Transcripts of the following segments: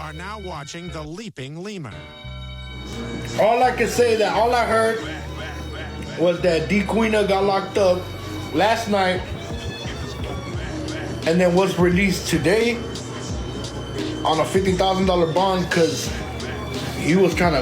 are now watching the Leaping Lemur. All I can say that all I heard was that Dequina got locked up last night and then was released today on a $50,000 bond because he was trying to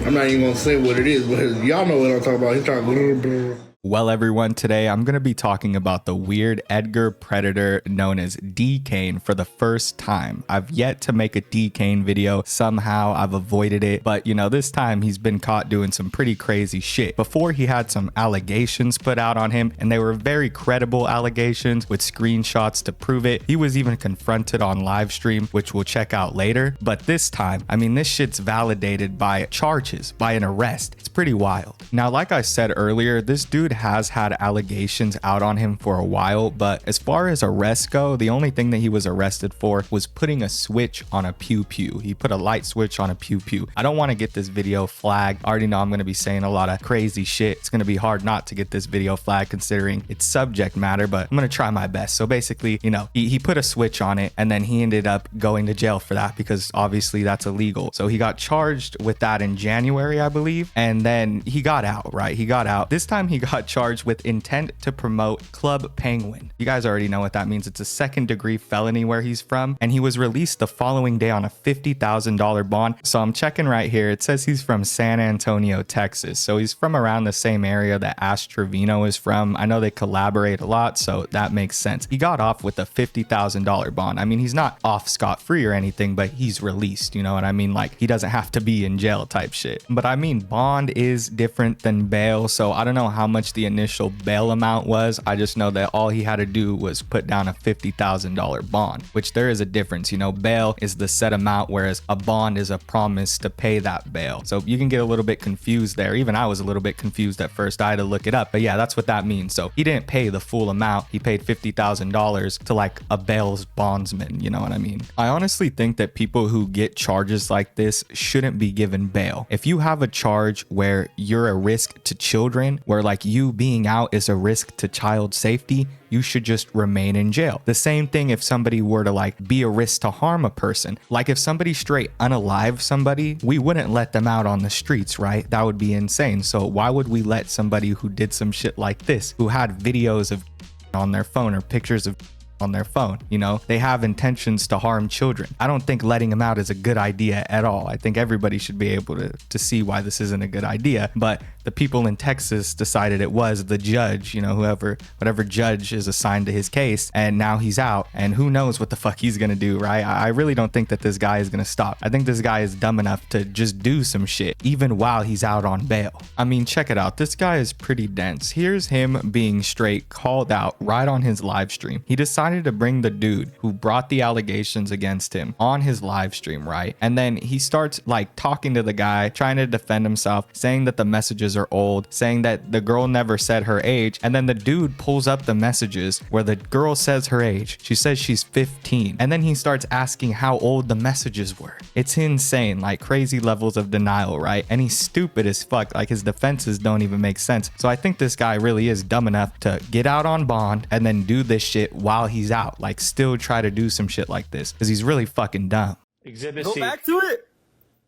I'm not even gonna say what it is, but y'all know what I'm talking about. He's trying to Well, everyone, today I'm going to be talking about the weird Edgar predator known as Dkane for the first time. I've yet to make a Dkane video. Somehow I've avoided it. But, you know, this time he's been caught doing some pretty crazy shit. Before, he had some allegations put out on him, and they were very credible allegations with screenshots to prove it. He was even confronted on live stream, which we'll check out later. But this time, I mean, this shit's validated by charges, by an arrest. It's pretty wild. Now, like I said earlier, this dude has had allegations out on him for a while, but as far as arrests go, the only thing that he was arrested for was putting a switch on a pew pew. He put a light switch on a pew pew. I don't want to get this video flagged. I already know I'm going to be saying a lot of crazy shit. It's going to be hard not to get this video flagged considering its subject matter, but I'm going to try my best. So basically, you know, he put a switch on it, and then he ended up going to jail for that because obviously that's illegal. So he got charged with that in January, I believe, and then he got out, right? He got out. This time he got charged with intent to promote Club Penguin. You guys already know what that means. It's a second-degree felony where he's from, and he was released the following day on a $50,000 bond. So I'm checking right here. It says he's from San Antonio, Texas. So he's from around the same area that Ash Trevino is from. I know they collaborate a lot, so that makes sense. He got off with a $50,000 bond. I mean, he's not off scot-free or anything, but he's released, you know what I mean? Like, he doesn't have to be in jail type shit. But I mean, bond is different than bail, so I don't know how much the initial bail amount was. I just know that all he had to do was put down a $50,000 bond, which there is a difference. You know, bail is the set amount, whereas a bond is a promise to pay that bail. So you can get a little bit confused there. Even I was a little bit confused at first. I had to look it up, but yeah, that's what that means. So he didn't pay the full amount. He paid $50,000 to like a bail's bondsman. You know what I mean? I honestly think that people who get charges like this shouldn't be given bail. If you have a charge where you're a risk to children, where like you being out is a risk to child safety, you should just remain in jail. The same thing if somebody were to like be a risk to harm a person. Like if somebody straight unalive somebody, we wouldn't let them out on the streets, right? That would be insane. So why would we let somebody who did some shit like this, who had videos of on their phone or pictures of on their phone, you know, they have intentions to harm children. I don't think letting them out is a good idea at all. I think everybody should be able to see why this isn't a good idea, but the people in Texas decided it was. The judge, you know, whatever judge is assigned to his case, and now he's out, and who knows what the fuck he's gonna do, right? I really don't think that this guy is gonna stop. I think this guy is dumb enough to just do some shit even while he's out on bail. I mean, check it out. This guy is pretty dense. Here's him being straight called out right on his live stream. He decided to bring the dude who brought the allegations against him on his live stream, right? And then he starts like talking to the guy, trying to defend himself, saying that the messages are old, saying that the girl never said her age. And then the dude pulls up the messages where the girl says her age. She says she's 15. And then he starts asking how old the messages were. It's insane, like crazy levels of denial, right? And he's stupid as fuck. Like his defenses don't even make sense. So I think this guy really is dumb enough to get out on bond and then do this shit while he's out. Like still try to do some shit like this because he's really fucking dumb. Exhibit Go C. back to it.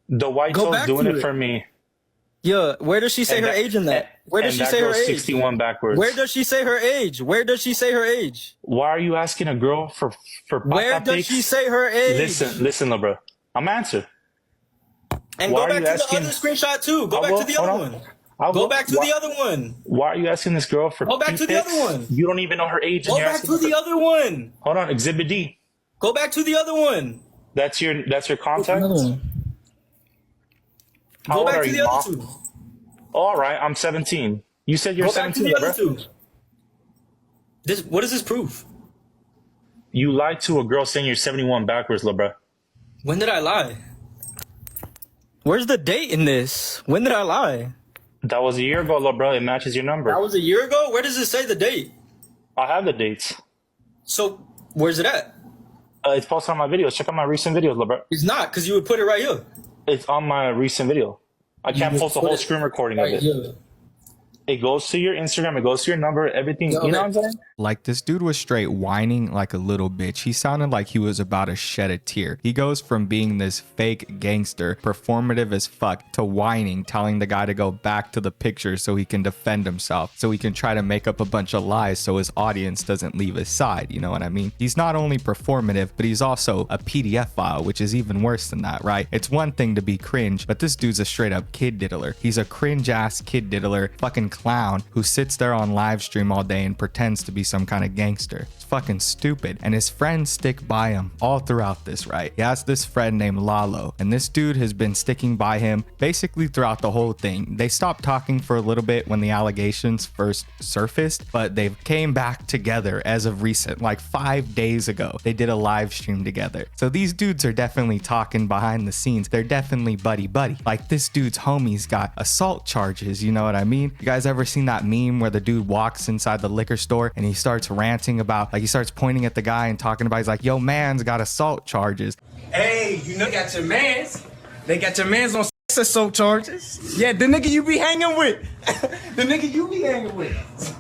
The white soul's doing it for me. Yeah, where does she say her age in that? Where does she say her age? 61 backwards. Where does she say her age? Where does she say her age? Why are you asking a girl for Where does she say her age? Listen, bro. I'm answer. And go back to the other screenshot too. Go back to the other one. Go back to the other one. Why are you asking this girl for? Go back to the other one. You don't even know her age. Go back to the other one. Hold on, Exhibit D. Go back to the other one. That's your contact. Another one. Go back to the other two. All right, I'm 17. You said you're 17, Go back to the other two. What does this prove? You lied to a girl saying you're 71 backwards, bro. When did I lie? Where's the date in this? When did I lie? That was a year ago, bro. It matches your number. That was a year ago? Where does it say the date? I have the dates. So, where's it at? It's posted on my videos. Check out my recent videos, bro. It's not, because you would put it right here. It's on my recent video. I can't post the whole screen recording of it. Here. It goes to your Instagram. It goes to your number. Everything. Yo, you know what I'm saying? Like, this dude was straight whining like a little bitch. He sounded like he was about to shed a tear. He goes from being this fake gangster, performative as fuck, to whining, telling the guy to go back to the picture so he can defend himself, so he can try to make up a bunch of lies so his audience doesn't leave his side. You know what I mean? He's not only performative, but he's also a PDF file, which is even worse than that, right? It's one thing to be cringe, but this dude's a straight up kid diddler. He's a cringe ass kid diddler, fucking clown who sits there on live stream all day and pretends to be some kind of gangster. It's fucking stupid. And his friends stick by him all throughout this, right? He has this friend named Lalo, and this dude has been sticking by him basically throughout the whole thing. They stopped talking for a little bit when the allegations first surfaced, but they've came back together as of recent, like 5 days ago. They did a live stream together. So these dudes are definitely talking behind the scenes. They're definitely buddy buddy. Like, this dude's homies got assault charges, you know what I mean? You guys ever seen that meme where the dude walks inside the liquor store and he starts ranting about, like, he starts pointing at the guy and talking about, he's like, yo, man's got assault charges. Hey, you know, got your mans. They got your mans on sex assault charges. Yeah, the nigga you be hanging with. The nigga you be hanging with.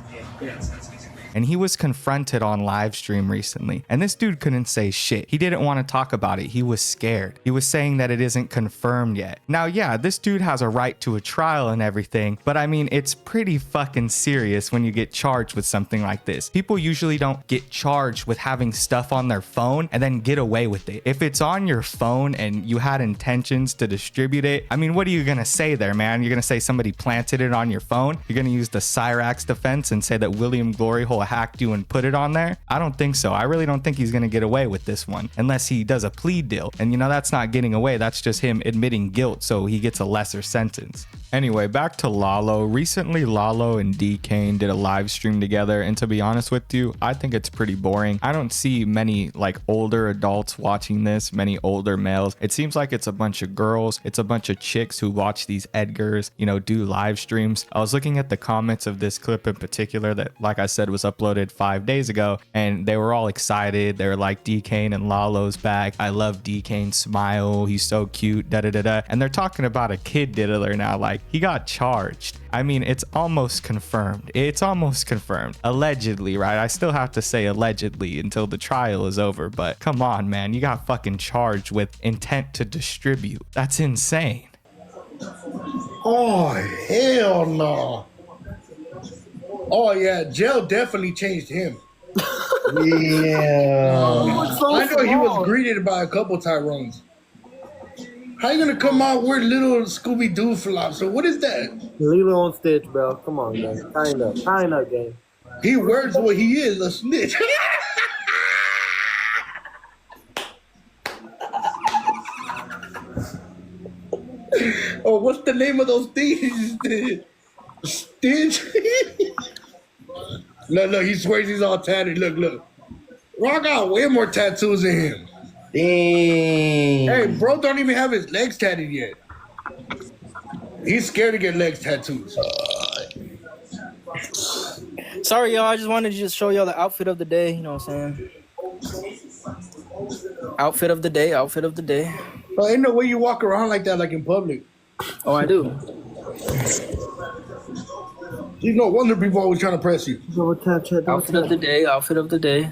And he was confronted on live stream recently, and this dude couldn't say shit. He didn't want to talk about it. He was scared. He was saying that it isn't confirmed yet. Now, yeah, this dude has a right to a trial and everything, but I mean, it's pretty fucking serious when you get charged with something like this. People usually don't get charged with having stuff on their phone and then get away with it. If it's on your phone and you had intentions to distribute it, I mean, what are you gonna say there, man? You're gonna say somebody planted it on your phone? You're gonna use the Cyrax defense and say that William Gloryhole hacked you and put it on there? I don't think so. I really don't think he's gonna get away with this one unless he does a plea deal. And you know, that's not getting away. That's just him admitting guilt, so he gets a lesser sentence. Anyway, back to Lalo. Recently, Lalo and Dkane did a live stream together, and to be honest with you, I think it's pretty boring. I don't see many like older adults watching this, many older males. It seems like it's a bunch of girls. It's a bunch of chicks who watch these Edgars, you know, do live streams. I was looking at the comments of this clip in particular that, like I said, was uploaded 5 days ago, and they were all excited. They were like, Dkane and Lalo's back. I love Dkane's smile. He's so cute, da da da da. And they're talking about a kid diddler now, like he got charged. I mean, it's almost confirmed. It's almost confirmed. Allegedly, right? I still have to say allegedly until the trial is over, but come on, man. You got fucking charged with intent to distribute. That's insane. Oh, hell no. Oh, yeah. Jail definitely changed him. Yeah. I know he was greeted by a couple Tyrones. How you gonna come out with little Scooby-Doo flops? So what is that? Leave it on stitch, bro. Come on, man. Kind up, game. He works what he is, a snitch. Oh, what's the name of those things? Stitch? Look, he swears he's all tatted. Look. Rock got way more tattoos than him. Dang. Hey, bro don't even have his legs tatted yet. He's scared to get legs tattoos. Sorry, y'all. I just wanted to just show y'all the outfit of the day. You know what I'm saying? Outfit of the day. Outfit of the day. But ain't no way you walk around like that, like in public. Oh, I do. You no wonder people always trying to press you. Outfit of the day. Outfit of the day.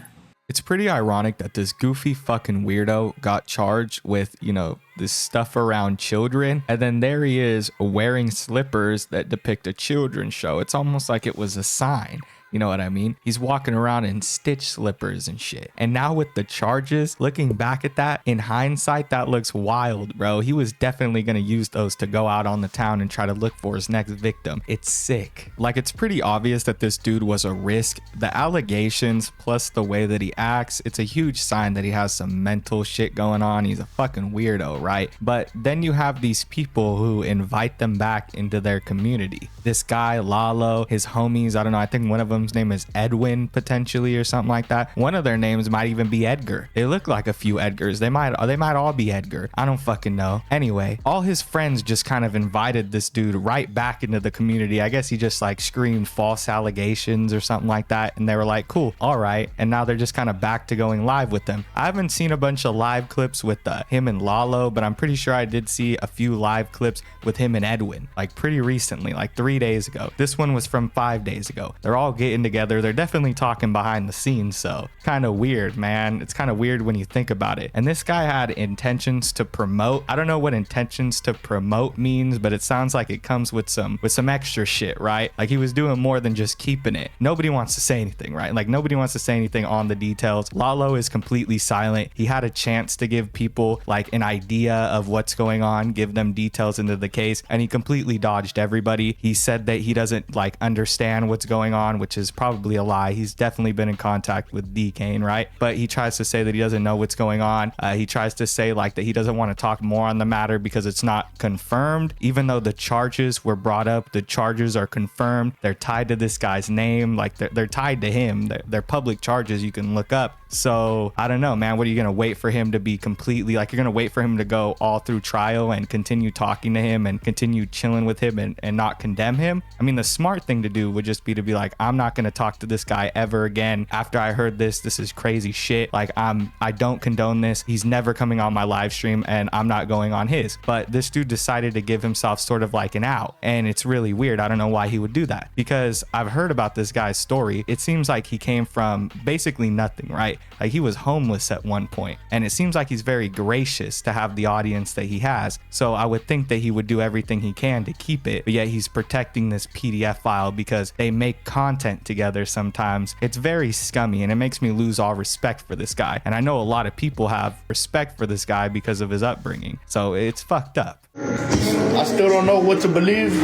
It's pretty ironic that this goofy fucking weirdo got charged with, you know, this stuff around children, and then there he is wearing slippers that depict a children's show. It's almost like it was a sign. You know what I mean? He's walking around in Stitch slippers and shit. And now with the charges, looking back at that, in hindsight, that looks wild, bro. He was definitely going to use those to go out on the town and try to look for his next victim. It's sick. Like, it's pretty obvious that this dude was a risk. The allegations plus the way that he acts, it's a huge sign that he has some mental shit going on. He's a fucking weirdo, right? But then you have these people who invite them back into their community. This guy, Lalo, his homies, I don't know, I think one of them them's name is Edwin potentially or something like that. One of their names might even be Edgar. They look like a few Edgars. They might all be Edgar. I don't fucking know. Anyway, all his friends just kind of invited this dude right back into the community. I guess he just like screamed false allegations or something like that, and they were like, cool, all right. And now they're just kind of back to going live with him. I haven't seen a bunch of live clips with him and Lalo, but I'm pretty sure I did see a few live clips with him and Edwin, like pretty recently, like 3 days ago. This one was from 5 days ago. They're all getting together. They're definitely talking behind the scenes, so kind of weird, man. It's kind of weird when you think about it. And this guy had intentions to promote. I don't know what intentions to promote means, but it sounds like it comes with some extra shit, right? Like he was doing more than just keeping it. Nobody wants to say anything, right? Like nobody wants to say anything on the details. Lalo is completely silent. He had a chance to give people like an idea of what's going on, give them details into the case, and he completely dodged everybody. He said that he doesn't like understand what's going on, which is probably a lie. He's definitely been in contact with Dkane, right? But he tries to say that he doesn't know what's going on. He tries to say like that he doesn't want to talk more on the matter because it's not confirmed, even though the charges were brought up. The charges are confirmed. They're tied to this guy's name. Like they're tied to him. They're public charges you can look up. So I don't know, man. What are you going to wait for him to be completely like, you're going to wait for him to go all through trial and continue talking to him and continue chilling with him and not condemn him? I mean, the smart thing to do would just be to be like, I'm not going to talk to this guy ever again. After I heard this is crazy shit. Like I don't condone this. He's never coming on my live stream and I'm not going on his. But this dude decided to give himself sort of like an out. And it's really weird. I don't know why he would do that, because I've heard about this guy's story. It seems like he came from basically nothing, right? Like he was homeless at one point, and it seems like he's very gracious to have the audience that he has. So I would think that he would do everything he can to keep it, but yet he's protecting this PDF file because they make content together sometimes. It's very scummy, and it makes me lose all respect for this guy. And I know a lot of people have respect for this guy because of his upbringing. So it's fucked up. I still don't know what to believe.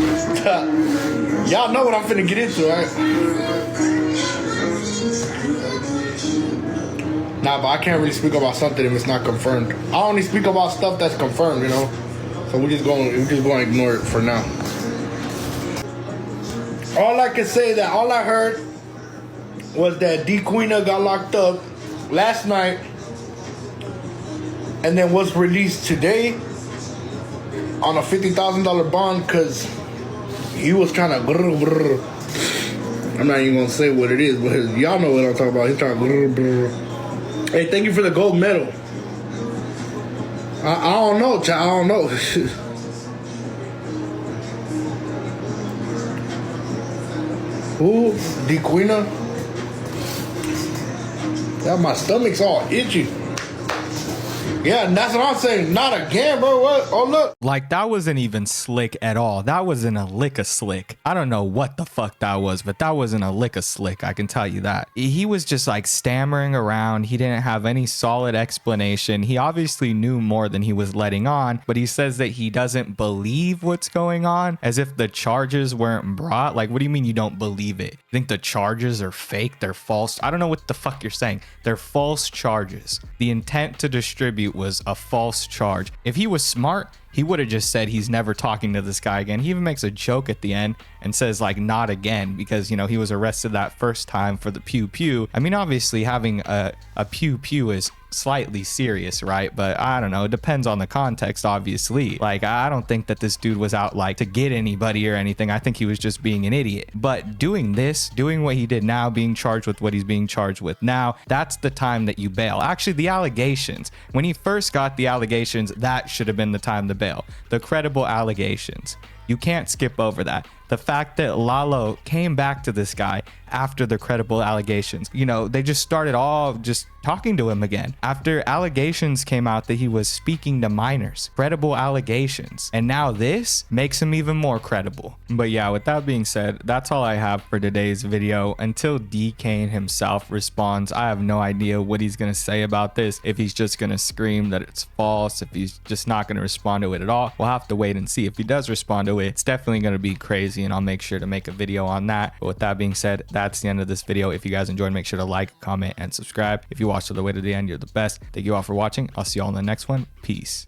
Y'all know what I'm finna get into, right? Nah, but I can't really speak about something if it's not confirmed. I only speak about stuff that's confirmed, you know. So we're just going to ignore it for now. All I can say that all I heard was that Dequina got locked up last night and then was released today on a $50,000 bond because he was kind of I'm not even gonna say what it is, but y'all know what I'm talking about. He's trying to Hey, thank you for the gold medal. I don't know, child. I don't know. Who? Dequina? Yeah, my stomach's all itchy. Yeah, and that's what I'm saying. Not again, bro. What? Oh, look. Like, that wasn't even slick at all. That wasn't a lick of slick. I don't know what the fuck that was, but that wasn't a lick of slick. I can tell you that. He was just like stammering around. He didn't have any solid explanation. He obviously knew more than he was letting on, but he says that he doesn't believe what's going on, as if the charges weren't brought. Like, what do you mean you don't believe it? You think the charges are fake? They're false? I don't know what the fuck you're saying. They're false charges. The intent to distribute was a false charge. If he was smart, he would have just said he's never talking to this guy again. He even makes a joke at the end and says like, not again, because, you know, he was arrested that first time for the pew pew. I mean, obviously having a pew pew is slightly serious, right? But I don't know, it depends on the context, obviously. Like, I don't think that this dude was out like to get anybody or anything. I think he was just being an idiot. But doing what he did now, being charged with what he's being charged with now, that's the time that you bail. Actually, the allegations, when he first got the allegations, that should have been the time to bail. The credible allegations, you can't skip over that. The fact that Lalo came back to this guy after the credible allegations, you know, they just started all just talking to him again after allegations came out that he was speaking to minors. Credible allegations, and now this makes him even more credible. But yeah, with that being said, that's all I have for today's video. Until Dkane himself responds, I have no idea what he's gonna say about this. If he's just gonna scream that it's false, if he's just not gonna respond to it at all, we'll have to wait and see. If he does respond to it, it's definitely gonna be crazy, and I'll make sure to make a video on that. But with that being said, that's the end of this video. If you guys enjoyed, make sure to like, comment, and subscribe. If you watched all the way to the end, you're the best. Thank you all for watching. I'll see you all in the next one. Peace.